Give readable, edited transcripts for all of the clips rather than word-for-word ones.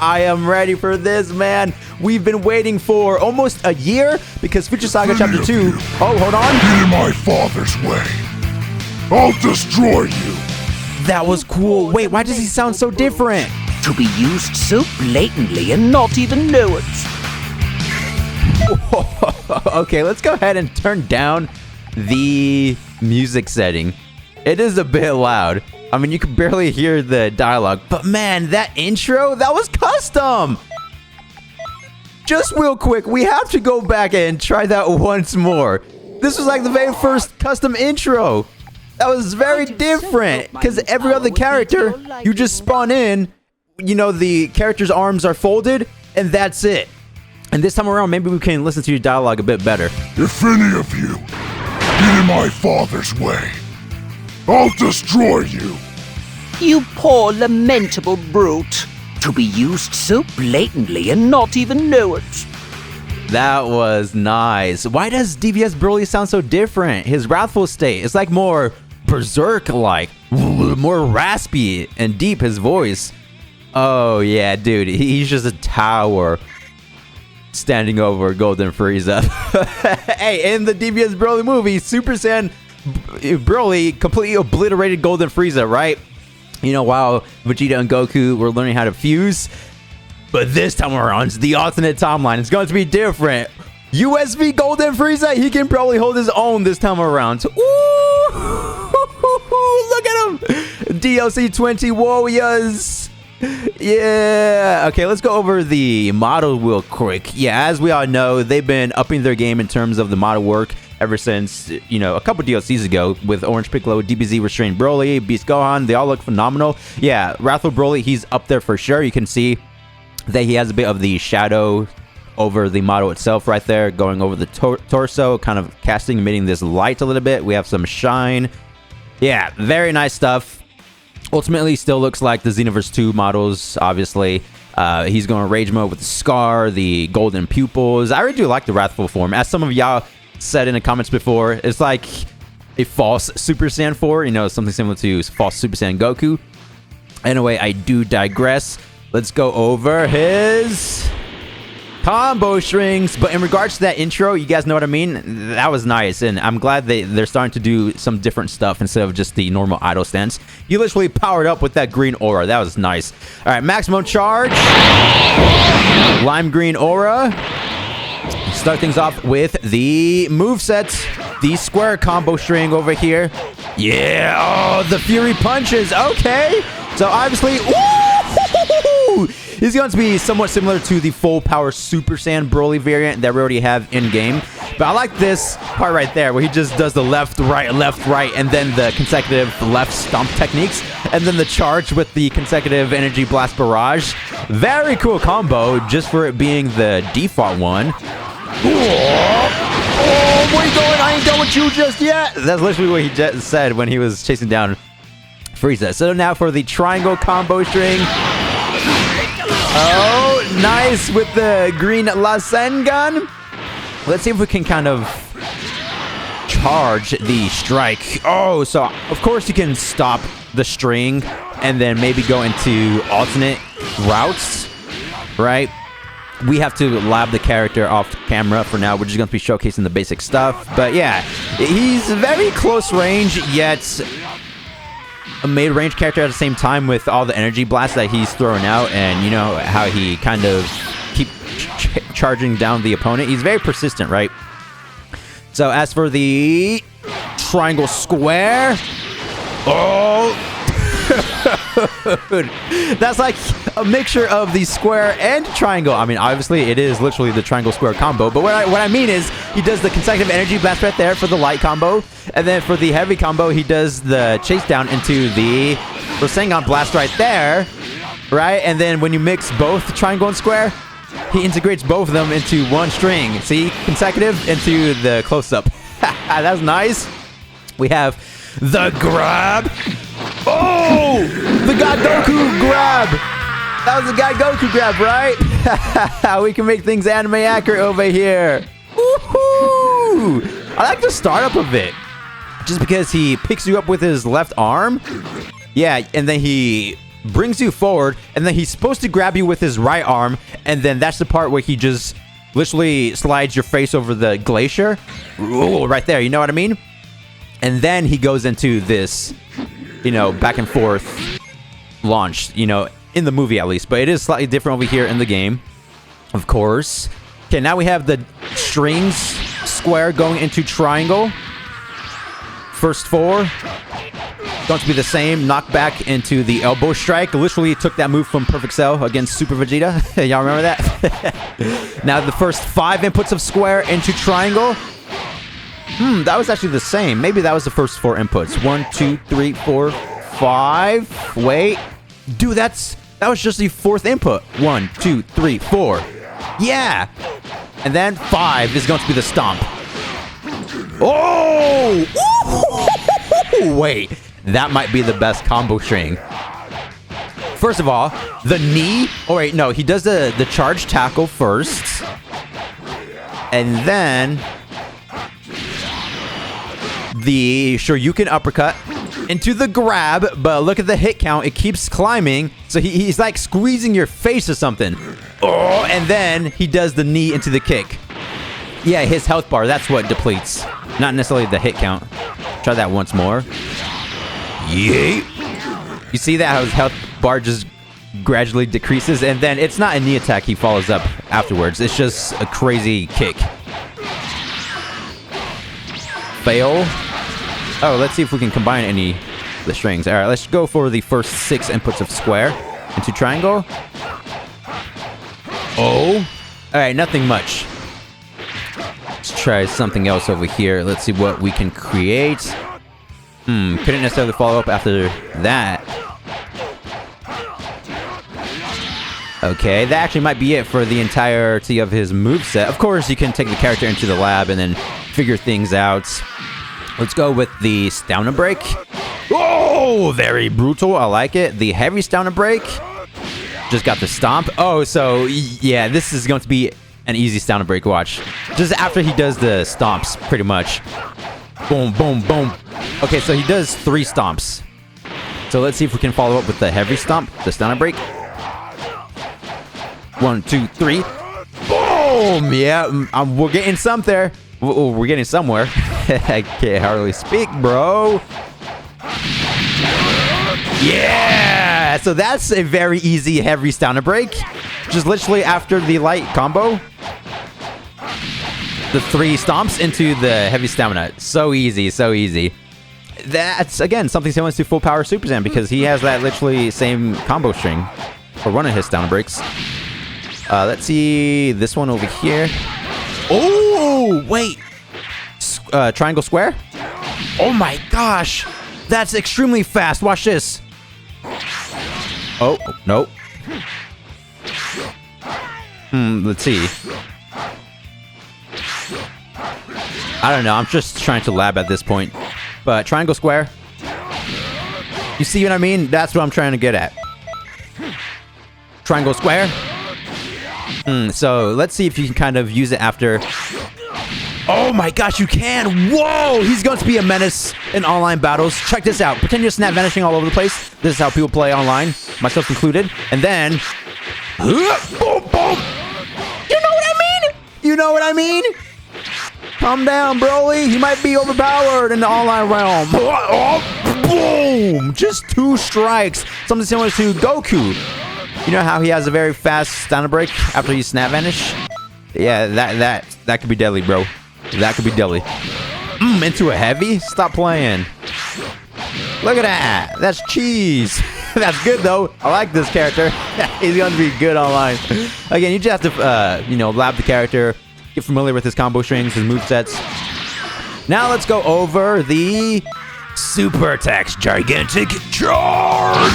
I am ready for this, man. We've been waiting for almost a year because Future Saga Chapter 2... Oh, hold on. Get in my father's way. I'll destroy you. That was cool. Wait, why does he sound so different? To be used so blatantly and not even know it. Okay, let's go ahead and turn down the music setting. It is a bit loud. I mean, you can barely hear the dialogue, but man, that intro, that was custom. Just real quick, we have to go back and try that once more. This was like the very first custom intro. That was very different because every other character, you just spawn in, you know, the character's arms are folded and that's it. And this time around, maybe we can listen to your dialogue a bit better. If any of you get in my father's way, I'll destroy you. You poor lamentable brute. To be used so blatantly and not even know it. That was nice. Why does DBS Broly sound so different? His wrathful state is like more berserk-like, more raspy and deep, his voice. Oh yeah, dude, he's just a tower standing over Golden Frieza. Hey, in the DBS Broly movie, Super Saiyan Broly completely obliterated Golden Frieza, right? You know, while Vegeta and Goku were learning how to fuse. But this time around, the alternate timeline is going to be different. USV Golden Frieza, he can probably hold his own this time around. Ooh, look at him. DLC 20 Warriors. Yeah. Okay, let's go over the model real quick. Yeah, as we all know, they've been upping their game in terms of the model work ever since, you know, a couple DLCs ago with Orange Piccolo, DBZ Restrained Broly, Beast Gohan. They all look phenomenal. Yeah, Wrathful Broly, he's up there for sure. You can see that he has a bit of the shadow over the model itself right there, going over the torso, kind of casting, emitting this light a little bit. We have some shine. Yeah, very nice stuff. Ultimately, still looks like the Xenoverse 2 models, obviously. He's going rage mode with the scar, the golden pupils. I really do like the Wrathful form. As some of y'all said in the comments before, it's like a false Super Saiyan 4, you know, something similar to false Super Saiyan Goku. Anyway, I do digress. Let's go over his combo strings. But in regards to that intro, you guys know what I mean? That was nice. And I'm glad they're starting to do some different stuff instead of just the normal idle stance. You literally powered up with that green aura. That was nice. All right, maximum charge. Lime green aura. Start things off with the moveset. The square combo string over here. Yeah. Oh, the fury punches. Okay. So obviously... Ooh, he's going to be somewhat similar to the full power Super Saiyan Broly variant that we already have in game. But I like this part right there where he just does the left, right, and then the consecutive left stomp techniques. And then the charge with the consecutive energy blast barrage. Very cool combo just for it being the default one. Oh, where you going? I ain't done with you just yet. That's literally what he just said when he was chasing down Frieza. So now for the triangle combo string. Oh, nice with the green Rasengan. Let's see if we can kind of charge the strike. Oh, so of course you can stop the string and then maybe go into alternate routes, right? We have to lab the character off camera for now. We're just going to be showcasing the basic stuff. But yeah, he's very close range, yet a mid-range character at the same time with all the energy blasts that he's throwing out. And you know how he kind of keep charging down the opponent. He's very persistent, right? So as for the triangle square. Oh, that's like a mixture of the square and triangle. I mean, obviously it is literally the triangle square combo, but what I mean is he does the consecutive energy blast right there for the light combo, and then for the heavy combo he does the chase down into the Rasengan blast right there, right? And then when you mix both triangle and square, he integrates both of them into one string. See, consecutive into the close-up. That's nice. We have the grab. Oh, the God Goku grab. That was the God Goku grab, right? We can make things anime accurate over here. Woohoo! I like the startup of it, just because he picks you up with his left arm. Yeah, and then he brings you forward, and then he's supposed to grab you with his right arm, and then that's the part where he just literally slides your face over the glacier. Ooh, right there, you know what I mean? And then he goes into this, back and forth launch, in the movie at least. But it is slightly different over here in the game, of course. Okay, now we have the strings square going into triangle. First 4. Going to be the same. Knock back into the elbow strike. Literally took that move from Perfect Cell against Super Vegeta. Y'all remember that? Now the first 5 inputs of square into triangle. That was actually the same. Maybe that was the first 4 inputs. 1, 2, 3, 4, 5. Wait. Dude, that was just the 4th input. 1, 2, 3, 4. Yeah. And then 5 is going to be the stomp. Oh! Wait. That might be the best combo string. First of all, the knee. Oh, wait. No, he does the charge tackle first. And then the Shoryuken uppercut into the grab, but look at the hit count. It keeps climbing. So he's like squeezing your face or something. Oh, and then he does the knee into the kick. Yeah, his health bar, that's what depletes. Not necessarily the hit count. Try that once more. Yeet. You see that, how his health bar just gradually decreases? And then it's not a knee attack he follows up afterwards. It's just a crazy kick. Fail. Oh, let's see if we can combine any of the strings. All right, let's go for the first 6 inputs of square into triangle. Oh. All right, nothing much. Let's try something else over here. Let's see what we can create. Couldn't necessarily follow up after that. Okay, that actually might be it for the entirety of his moveset. Of course, you can take the character into the lab and then figure things out. Let's go with the stamina break. Oh, very brutal. I like it. The heavy stamina break. Just got the stomp. Oh, so yeah, this is going to be an easy stamina break. Watch. Just after he does the stomps, pretty much. Boom, boom, boom. Okay, so he does 3 stomps. So let's see if we can follow up with the heavy stomp, the stamina break. 1, 2, 3. Boom! Yeah, we're getting some there. We're getting somewhere. I can't hardly speak, bro. Yeah! So that's a very easy heavy stamina break. Just literally after the light combo. The 3 stomps into the heavy stamina. So easy, so easy. That's, again, something similar to Full Power Super Saiyan because he has that literally same combo string for one of his stamina breaks. Let's see this one over here. Oh, wait. Triangle square? Oh my gosh. That's extremely fast. Watch this. Oh, no. Let's see. I don't know. I'm just trying to lab at this point. But triangle square. You see what I mean? That's what I'm trying to get at. Triangle square. So let's see if you can kind of use it after. Oh my gosh, you can! Whoa! He's going to be a menace in online battles. Check this out. Pretend you're snap vanishing all over the place. This is how people play online, myself included. And then... Boom, boom! You know what I mean? You know what I mean? Calm down, Broly. He might be overpowered in the online realm. Boom! Just 2 strikes. Something similar to Goku. You know how he has a very fast stamina break after you snap vanish? Yeah, that could be deadly, bro. That could be deadly. Into a heavy? Stop playing. Look at that. That's cheese. That's good, though. I like this character. He's going to be good online. Again, you just have to, lab the character, get familiar with his combo strings, his movesets. Now let's go over the Super Attacks Gigantic Charge.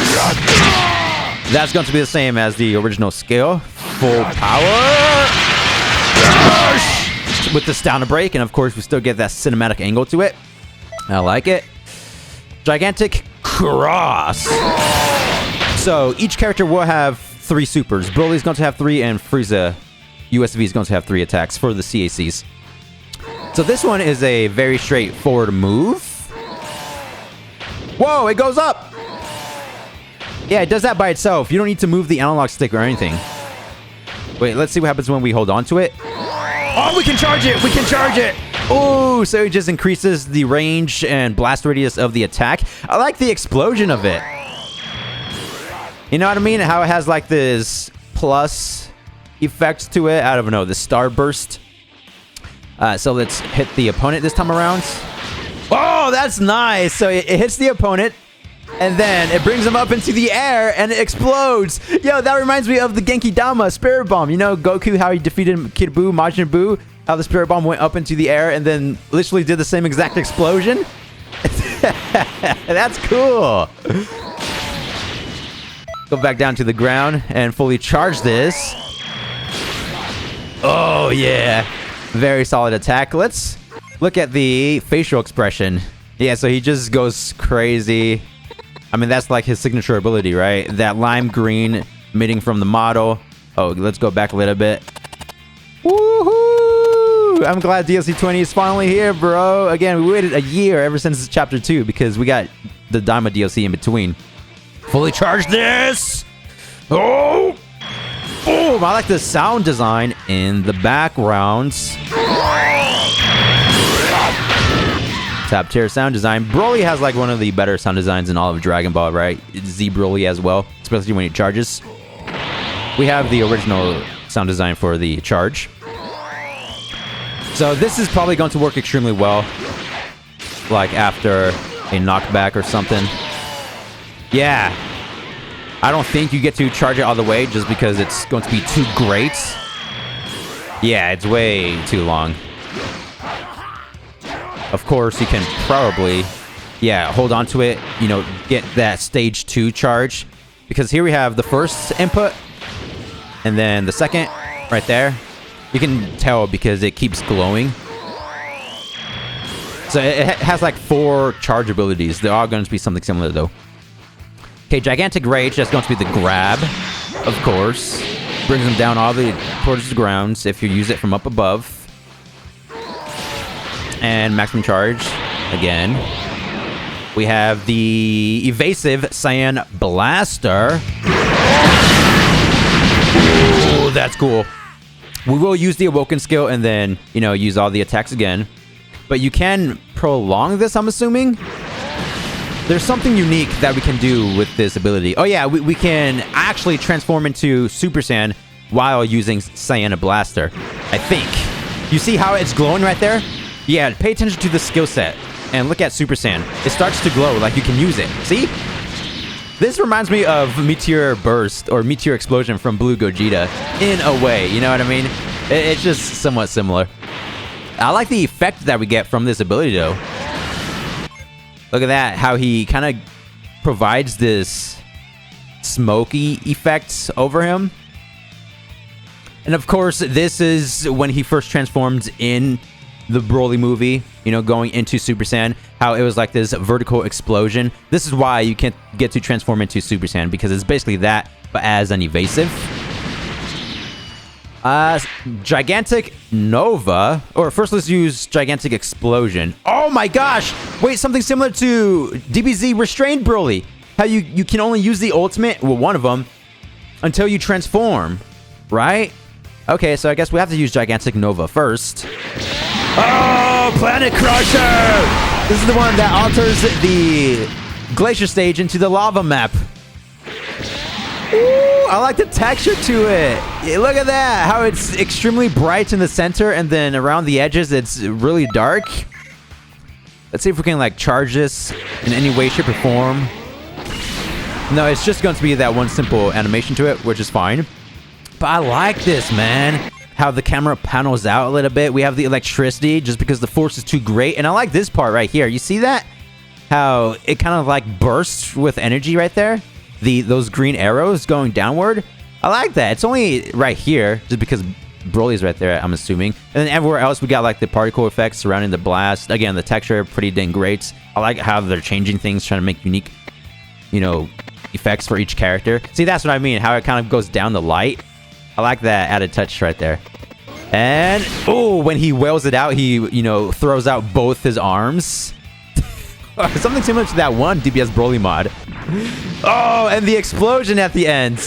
That's going to be the same as the original skill. Full power. With the stamina break, and of course we still get that cinematic angle to it. I like it. Gigantic Cross. So each character will have 3 supers. Broly's going to have 3, and Frieza USV is going to have 3 attacks for the CACs. So this one is a very straightforward move. Whoa, it goes up. Yeah, it does that by itself. You don't need to move the analog stick or anything. Wait, let's see what happens when we hold on to it. Oh, we can charge it! We can charge it! Oh, so it just increases the range and blast radius of the attack. I like the explosion of it. You know what I mean? How it has like this plus effect to it. I don't know, the starburst. So let's hit the opponent this time around. Oh, that's nice. So it hits the opponent, and then it brings him up into the air, and it explodes. Yo, that reminds me of the Genki Dama Spirit Bomb. You know, Goku, how he defeated Kid Buu, Majin Buu, how the Spirit Bomb went up into the air and then literally did the same exact explosion. That's cool. Go back down to the ground and fully charge this. Oh, yeah. Very solid attack. Let's look at the facial expression. Yeah, so he just goes crazy. I mean, that's like his signature ability, right? That lime green emitting from the model. Oh, let's go back a little bit. Woohoo! I'm glad DLC 20 is finally here, bro. Again, we waited a year ever since Chapter 2 because we got the Daima DLC in between. Fully charge this! Oh! Boom! I like the sound design in the backgrounds. Top tier sound design. Broly has like one of the better sound designs in all of Dragon Ball, right? Z Broly as well, especially when he charges. We have the original sound design for the charge. So this is probably going to work extremely well, like after a knockback or something. Yeah. I don't think you get to charge it all the way just because it's going to be too great. Yeah, it's way too long. Of course, you can probably, yeah, hold on to it, you know, get that stage 2 charge. Because here we have the first input, and then the second, right there. You can tell because it keeps glowing. So it has like 4 charge abilities. They're all going to be something similar, though. Okay, Gigantic Rage, that's going to be the grab, of course. Brings them down all the towards the ground if you use it from up above. And maximum charge, again. We have the evasive Saiyan Blaster. Oh, that's cool. We will use the Awoken skill and then, you know, use all the attacks again. But you can prolong this, I'm assuming. There's something unique that we can do with this ability. Oh yeah, we can actually transform into Super Saiyan while using Saiyan Blaster, I think. You see how it's glowing right there? Yeah, pay attention to the skill set and look at Super Saiyan. It starts to glow like you can use it. See? This reminds me of Meteor Burst or Meteor Explosion from Blue Gogeta in a way, you know what I mean? It's just somewhat similar. I like the effect that we get from this ability though. Look at that, how he kind of provides this smoky effect over him. And of course, this is when he first transformed in the Broly movie, you know, going into Super Saiyan, how it was like this vertical explosion. This is why you can't get to transform into Super Saiyan, because it's basically that, but as an evasive. Gigantic Nova, or first let's use Gigantic Explosion. Oh my gosh! Wait, something similar to DBZ Restrained Broly. How you can only use the ultimate, well, one of them, until you transform, right? Okay, so I guess we have to use Gigantic Nova first. Oh, Planet Crusher! This is the one that alters the glacier stage into the lava map. Ooh, I like the texture to it. Yeah, look at that, how it's extremely bright in the center, and then around the edges, it's really dark. Let's see if we can like charge this in any way, shape, or form. No, it's just going to be that one simple animation to it, which is fine. But I like this, man. How the camera panels out a little bit. We have the electricity just because the force is too great. And I like this part right here. You see that? How it kind of like bursts with energy right there. Those green arrows going downward. I like that. It's only right here just because Broly's right there, I'm assuming. And then everywhere else, we got like the particle effects surrounding the blast. Again, the texture, pretty dang great. I like how they're changing things, trying to make unique, you know, effects for each character. See, that's what I mean. How it kind of goes down the light. I like that added touch right there. And, oh, when he wails it out, he, you know, throws out both his arms. Something similar to that one DBS Broly mod. Oh, and the explosion at the end.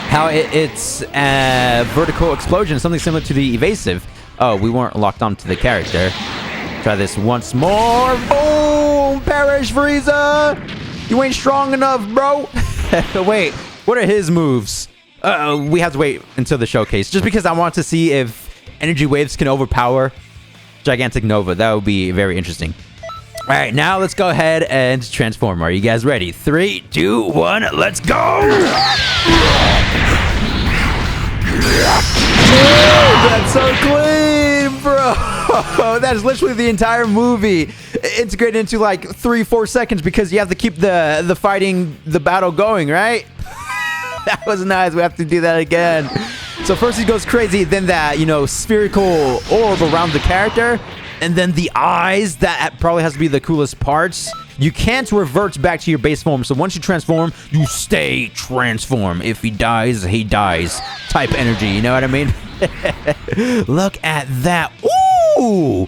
How it's a vertical explosion, something similar to the evasive. Oh, we weren't locked onto the character. Try this once more. Boom! Perish, Frieza! You ain't strong enough, bro. Wait, what are his moves? We have to wait until the showcase, just because I want to see if energy waves can overpower Gigantic Nova. That would be very interesting. All right, now let's go ahead and transform. Are you guys ready? 3, 2, 1, let's go! That's so clean, bro. That is literally the entire movie integrated into like 3-4 seconds because you have to keep the battle going, right? That was nice. We have to do that again. So first he goes crazy, then that, you know, spherical orb around the character, and then the eyes. That probably has to be the coolest parts. You can't revert back to your base form, so once you transform, you stay transform. If he dies, he dies. Type energy, you know what I mean? Look at that. Ooh!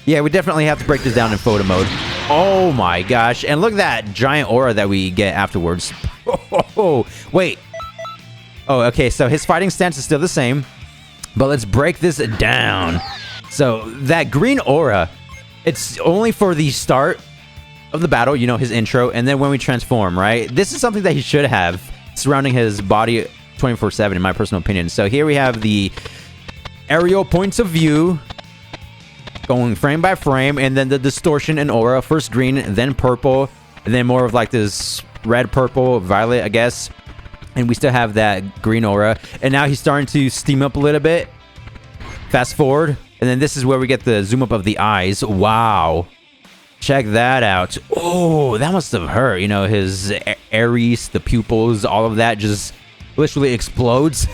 Yeah, we definitely have to break this down in photo mode. Oh my gosh. And look at that giant aura that we get afterwards. Oh, wait. Oh, okay, so his fighting stance is still the same, but let's break this down. So that green aura, it's only for the start of the battle, you know, his intro, and then when we transform, right? This is something that he should have surrounding his body 24/7, in my personal opinion. So here we have the aerial points of view going frame by frame, and then the distortion and aura. First green, then purple, and then more of like this red, purple, violet, I guess. And we still have that green aura. And now he's starting to steam up a little bit. Fast forward. And then this is where we get the zoom up of the eyes. Wow. Check that out. Oh, that must have hurt. You know, his iris, the pupils, all of that just literally explodes.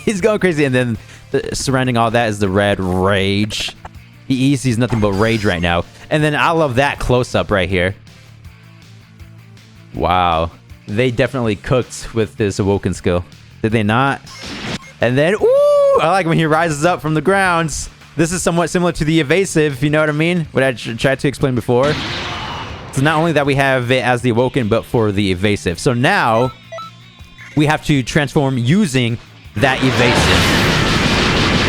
He's going crazy. And then surrounding all that is the red rage. He sees nothing but rage right now. And then I love that close-up right here. Wow. They definitely cooked with this Awoken skill. Did they not? And then, ooh! I like when he rises up from the grounds. This is somewhat similar to the evasive, you know what I mean? What I tried to explain before. So not only that we have it as the Awoken, but for the evasive. So now, we have to transform using that evasive.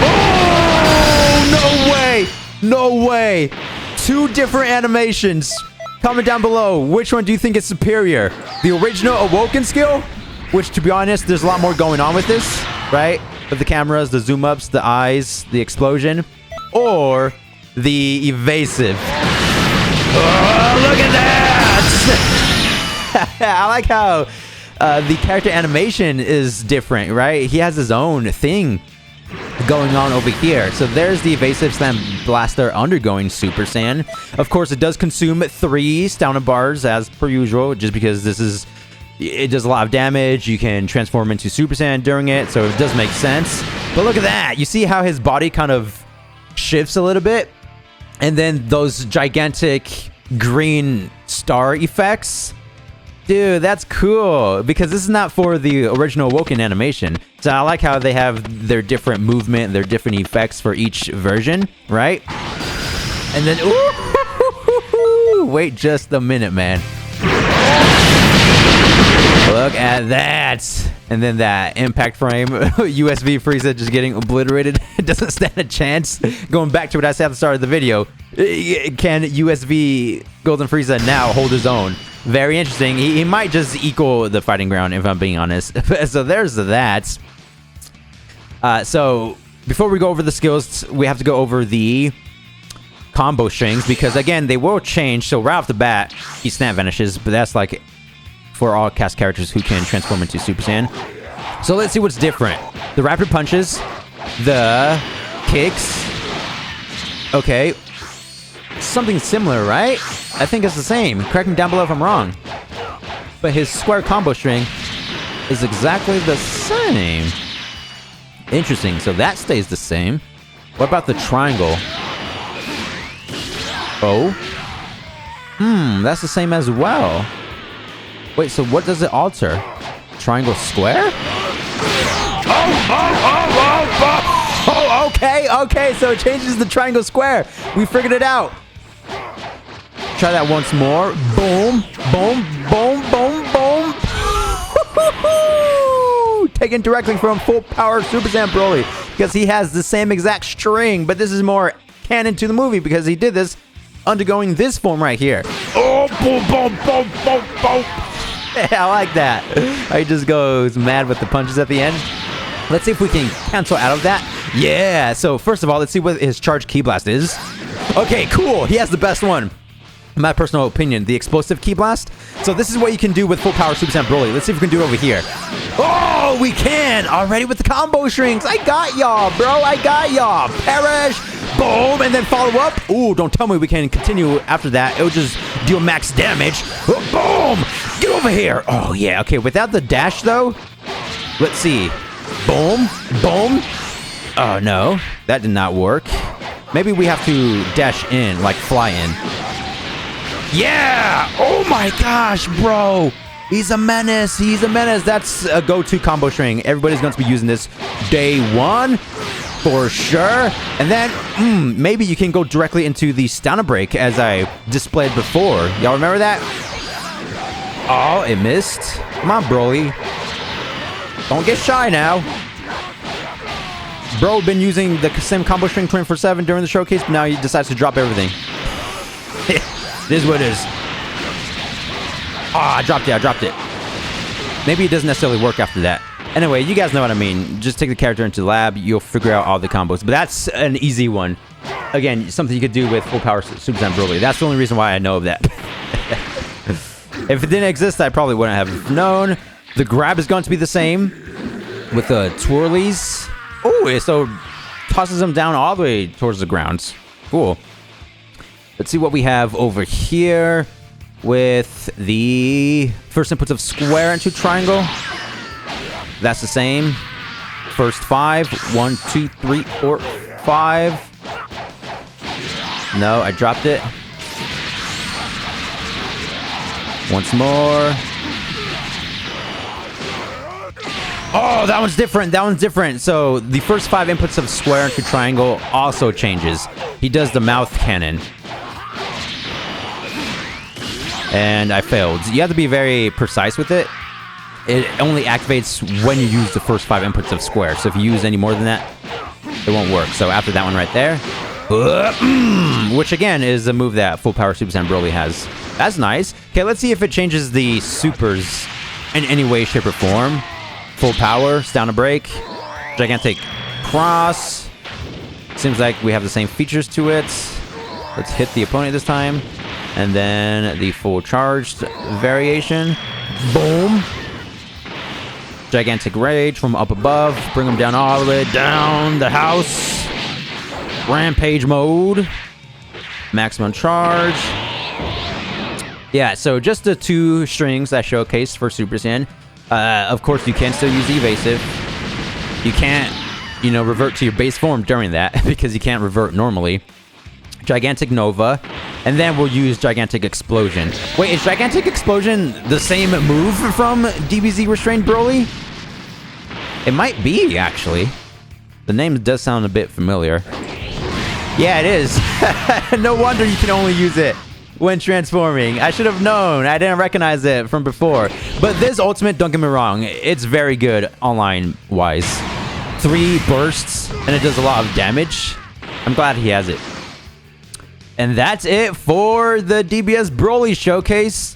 Oh! No way! No way! 2 different animations. Comment down below, which one do you think is superior? The original Awoken skill? Which, to be honest, there's a lot more going on with this, right? With the cameras, the zoom ups, the eyes, the explosion. Or the evasive. Oh, look at that! I like how the character animation is different, right? He has his own thing going on over here. So there's the evasive Slam Blaster undergoing Super Saiyan. Of course, it does consume 3 stamina bars as per usual, just because it does a lot of damage. You can transform into Super Saiyan during it, so it does make sense. But look at that. You see how his body kind of shifts a little bit? And then those gigantic green star effects. Dude, that's cool, because this is not for the original Awoken animation. So I like how they have their different movement, their different effects for each version, right? And then, ooh, wait just a minute, man. Look at that. And then that impact frame, USV Frieza just getting obliterated. It doesn't stand a chance. Going back to what I said at the start of the video, can USV Golden Frieza now hold his own? Very interesting. He might just equal the fighting ground, if I'm being honest. So there's that. So before we go over the skills, we have to go over the combo strings, because again, they will change. So right off the bat, he snap vanishes, but that's like for all cast characters who can transform into Super Saiyan. So let's see what's different. The rapid punches, the kicks. Okay. Something similar, right? I think it's the same. Correct me down below if I'm wrong. But his square combo string is exactly the same. Interesting. So that stays the same. What about the triangle? Oh. That's the same as well. Wait, so what does it alter? Triangle square? Oh, okay, so it changes the triangle square. We figured it out. Try that once more. Boom, boom, boom, boom, boom. taken directly from Full Power Super Saiyan Broly because he has the same exact string, but this is more canon to the movie because he did this undergoing this form right here. Oh, boom, boom, boom, boom, boom. Yeah, I like that. He just goes mad with the punches at the end. Let's see if we can cancel out of that. Yeah, so first of all, let's see what his charge Ki Blast is. Okay, cool. He has the best one. In my personal opinion, the explosive Ki Blast. So this is what you can do with Full Power Super Saiyan Broly. Let's see if we can do it over here. Oh, we can! Already with the combo strings. I got y'all, bro. I got y'all. Perish. Boom. And then follow up. Ooh, don't tell me we can continue after that. It'll just deal max damage. Boom. Get over here. Oh, yeah. Okay, without the dash, though, let's see. Boom. Boom. Oh, no. That did not work. Maybe we have to dash in, like fly in. Yeah! Oh my gosh, bro! He's a menace. He's a menace. That's a go-to combo string. Everybody's going to be using this day one for sure. And then maybe you can go directly into the stamina break as I displayed before. Y'all remember that? Oh, it missed. Come on, Broly. Don't get shy now. Bro been using the same combo string 24/7 during the showcase, but now he decides to drop everything. This is what it is. Ah, I dropped it. Maybe it doesn't necessarily work after that. Anyway, you guys know what I mean. Just take the character into the lab. You'll figure out all the combos. But that's an easy one. Again, something you could do with Full Power Super Saiyan Broly. That's the only reason why I know of that. If it didn't exist, I probably wouldn't have known. The grab is going to be the same with the twirlies. Oh, so tosses him down all the way towards the ground. Cool. Let's see what we have over here with the first inputs of square into triangle. That's the same. First 5. 1, 2, 3, 4, 5. No, I dropped it. Once more. Oh, that one's different. That one's different. So the first 5 inputs of square into triangle also changes. He does the mouth cannon. And I failed. You have to be very precise with it. It only activates when you use the first 5 inputs of square. So if you use any more than that, it won't work. So after that one right there, which again is a move that Full Power Super Saiyan Broly has. That's nice. Okay, let's see if it changes the supers in any way, shape, or form. Full power, down a break, gigantic cross. Seems like we have the same features to it. Let's hit the opponent this time. And then the full charged variation. Boom. Gigantic rage from up above. Bring him down all the way down the house. Rampage mode. Maximum charge. Yeah, so just the 2 strings I showcased for Super Saiyan. Of course, you can still use the evasive. You can't, revert to your base form during that because you can't revert normally. Gigantic Nova. And then we'll use Gigantic Explosion. Wait, is Gigantic Explosion the same move from DBZ Restrained Broly? It might be, actually. The name does sound a bit familiar. Yeah, it is. No wonder you can only use it when transforming. I should have known. I didn't recognize it from before. But this ultimate, don't get me wrong, it's very good online-wise. 3 bursts, and it does a lot of damage. I'm glad he has it. And that's it for the DBS Broly showcase.